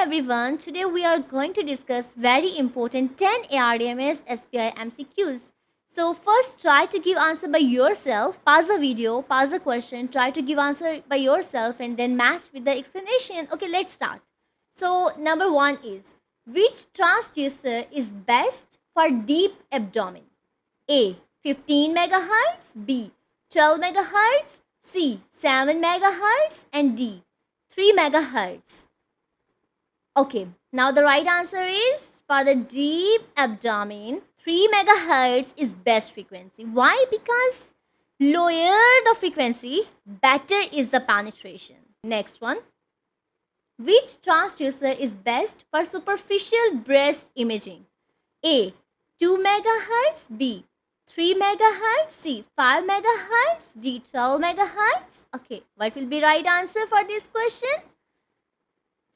everyone, today we are going to discuss very important 10 ARDMS SPI MCQs. So first try to give answer by yourself, pause the video, pause the question, try to give answer by yourself and then match with the explanation. Okay, let's start. So number 1 is, which transducer is best for deep abdomen? A. 15 megahertz, B. 12 megahertz, C. 7 megahertz and D. 3 megahertz. Okay, now the right answer is for the deep abdomen, 3 megahertz is best frequency. Why? Because lower the frequency, better is the penetration. Next one. Which transducer is best for superficial breast imaging? A. 2 megahertz, B. 3 megahertz, C. 5 megahertz, D. 12 megahertz. Okay, what will be right answer for this question?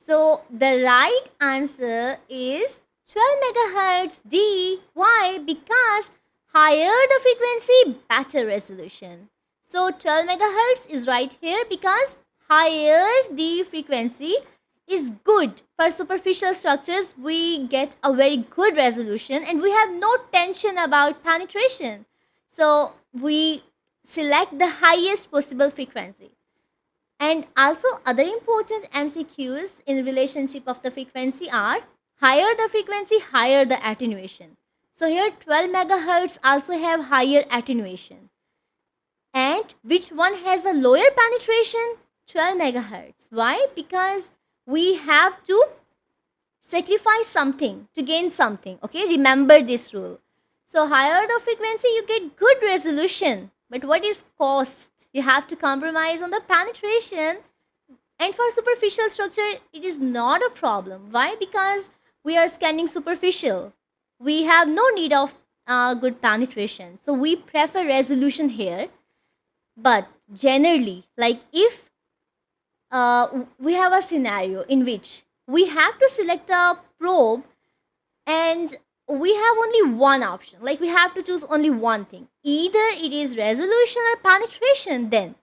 So the right answer is 12 megahertz D. Why? Because higher the frequency, better resolution. So 12 megahertz is right here because higher the frequency is good for superficial structures. We get a very good resolution and we have no tension about penetration. So we select the highest possible frequency. And also other important MCQs in relationship of the frequency are higher the frequency, higher the attenuation. So here 12 megahertz also have higher attenuation. And which one has a lower penetration? 12 megahertz. Why? Because we have to sacrifice something to gain something. Okay, remember this rule. So higher the frequency, you get good resolution. But what is cost? You have to compromise on the penetration. And for superficial structure, it is not a problem. Why? Because we are scanning superficial. We have no need of good penetration. So we prefer resolution here. But generally, like if we have a scenario in which we have to select a probe and we have only one option, like we have to choose only one thing, either it is resolution or penetration, then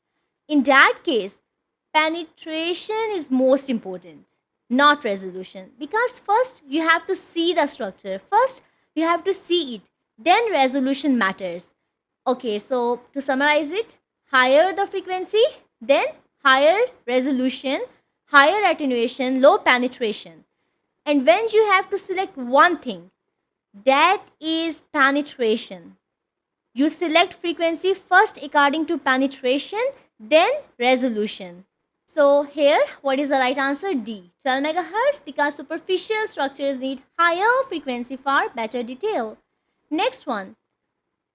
in that case penetration is most important, not resolution, because first you have to see the structure, first you have to see it, then resolution matters. Okay, so to summarize it, higher the frequency, then higher resolution, higher attenuation, low penetration. And when you have to select one thing, that is penetration. You select frequency first according to penetration, then resolution. So here, what is the right answer? D. 12 megahertz, because superficial structures need higher frequency for better detail. Next one.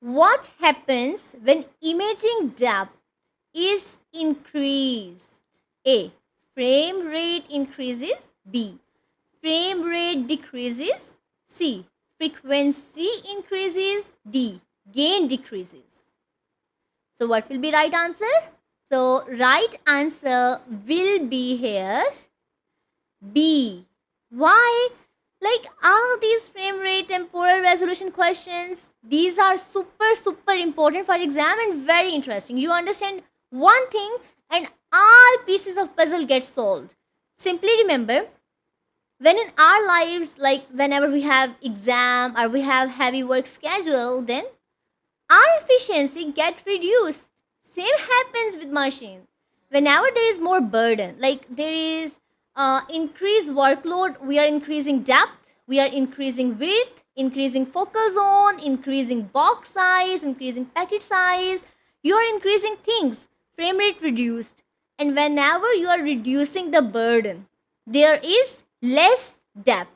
What happens when imaging depth is increased? A. Frame rate increases. B. Frame rate decreases. C. Frequency increases. D. Gain decreases. So what will be right answer? So right answer will be here B. Why? Like all these frame rate, temporal resolution questions, these are super important for exam and very interesting. You understand one thing and all pieces of puzzle get solved. Simply remember, when in our lives, like whenever we have exam or we have heavy work schedule, then our efficiency get reduced. Same happens with machine. Whenever there is more burden, like there is increased workload, we are increasing depth, we are increasing width, increasing focal zone, increasing box size, increasing packet size, you are increasing things, frame rate reduced. And whenever you are reducing the burden, there is less depth,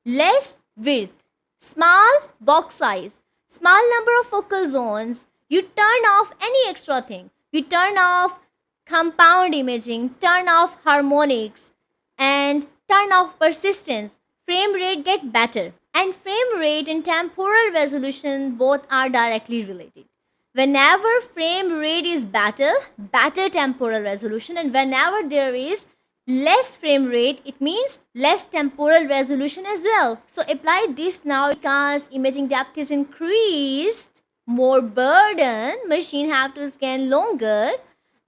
less width, small box size, small number of focal zones. You turn off any extra thing. You turn off compound imaging, turn off harmonics, and turn off persistence. Frame rate get better. And frame rate and temporal resolution both are directly related. Whenever frame rate is better, better temporal resolution, and whenever there is less frame rate, it means less temporal resolution as well. So apply this now, because imaging depth is increased, more burden, machine have to scan longer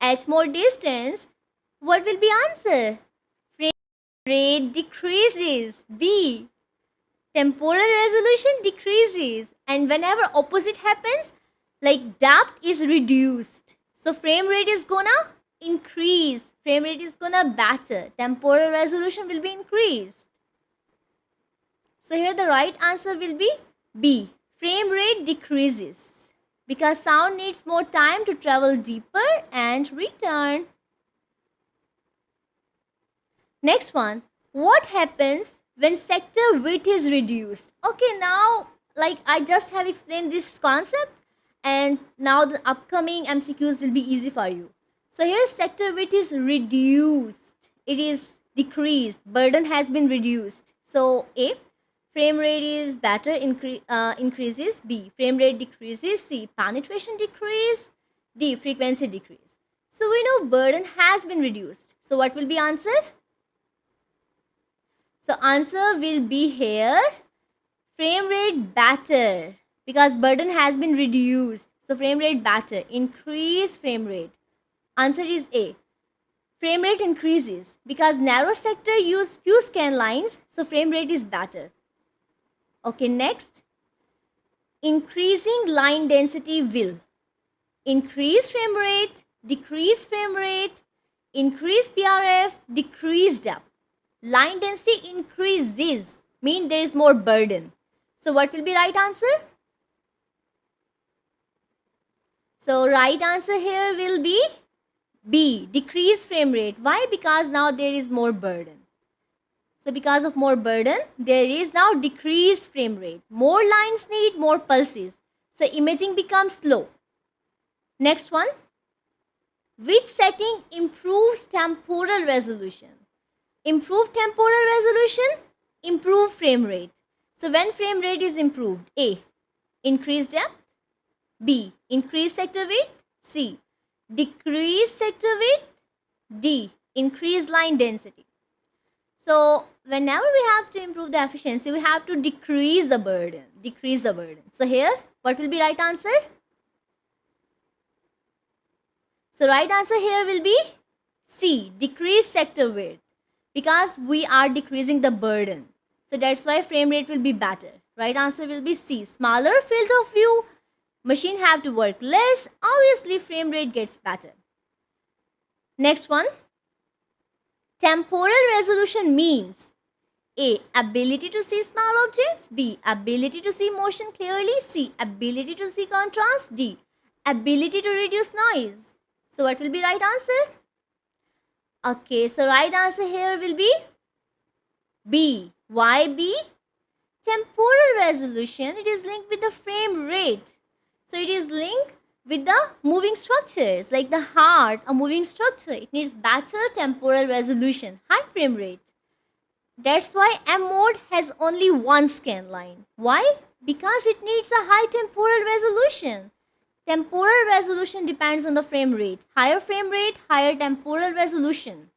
at more distance. What will be answer? Rate decreases. B. Temporal resolution decreases. And whenever opposite happens, like depth is reduced. So frame rate is gonna increase. Frame rate is gonna better. Temporal resolution will be increased. So here the right answer will be B. Frame rate decreases because sound needs more time to travel deeper and return. Next one, what happens when sector width is reduced? Okay, now like I just have explained this concept and now the upcoming MCQs will be easy for you. So here sector width is reduced. It is decreased. Burden has been reduced. So A, frame rate is better, increases. B, frame rate decreases. C, penetration decrease. D, frequency decrease. So we know burden has been reduced. So what will be answer? So answer will be here frame rate better because burden has been reduced. So frame rate better, increase frame rate. Answer is A. Frame rate increases because narrow sector use few scan lines. So frame rate is better. Okay, next. Increasing line density will increase frame rate, decrease frame rate, increase PRF, decrease depth. Line density increases, mean there is more burden. So what will be right answer? So right answer here will be B, decrease frame rate. Why? Because now there is more burden. So because of more burden, there is now decreased frame rate. More lines need more pulses. So imaging becomes slow. Next one, which setting improves temporal resolution? Improve temporal resolution, improve frame rate. So when frame rate is improved, A, increase depth. B, increase sector width. C, decrease sector width. D, increase line density. So whenever we have to improve the efficiency, we have to decrease the burden. Decrease the burden. So here, what will be right answer? So right answer here will be C, decrease sector width. Because we are decreasing the burden. So that's why frame rate will be better. Right answer will be C. Smaller field of view, machine have to work less. Obviously, frame rate gets better. Next one. Temporal resolution means A, ability to see small objects. B, ability to see motion clearly. C, ability to see contrast. D, ability to reduce noise. So what will be right answer? Okay, so right answer here will be B. Why B? Temporal resolution, it is linked with the frame rate. So it is linked with the moving structures like the heart, a moving structure. It needs better temporal resolution, high frame rate. That's why M mode has only one scan line. Why? Because it needs a high temporal resolution. Temporal resolution depends on the frame rate. Higher frame rate, higher temporal resolution.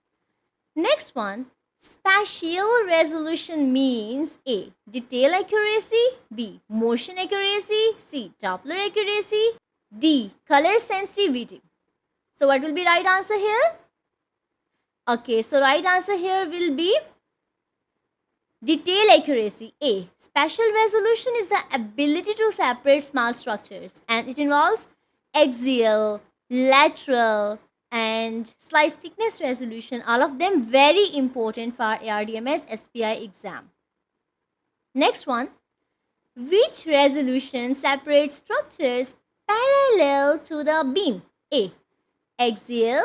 Next one, spatial resolution means A, detail accuracy. B, motion accuracy. C, Doppler accuracy. D, color sensitivity. So what will be right answer here? Okay, so right answer here will be detail accuracy. A, spatial resolution is the ability to separate small structures and it involves axial, lateral and slice thickness resolution. All of them very important for ARDMS SPI exam. Next one, which resolution separates structures parallel to the beam? A, axial.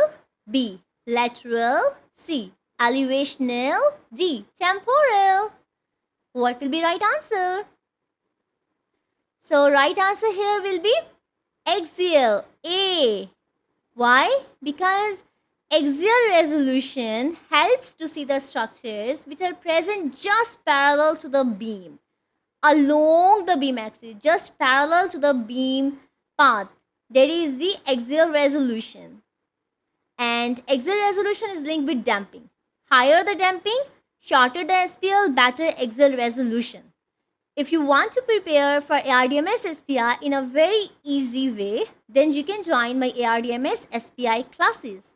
B, lateral. C, elevational. D, temporal. What will be right answer? So right answer here will be axial. A. Why? Because axial resolution helps to see the structures which are present just parallel to the beam, along the beam axis, just parallel to the beam path. That is the axial resolution. And axial resolution is linked with damping. Higher the damping, shorter the SPL, better axial resolution. If you want to prepare for ARDMS SPI in a very easy way, then you can join my ARDMS SPI classes.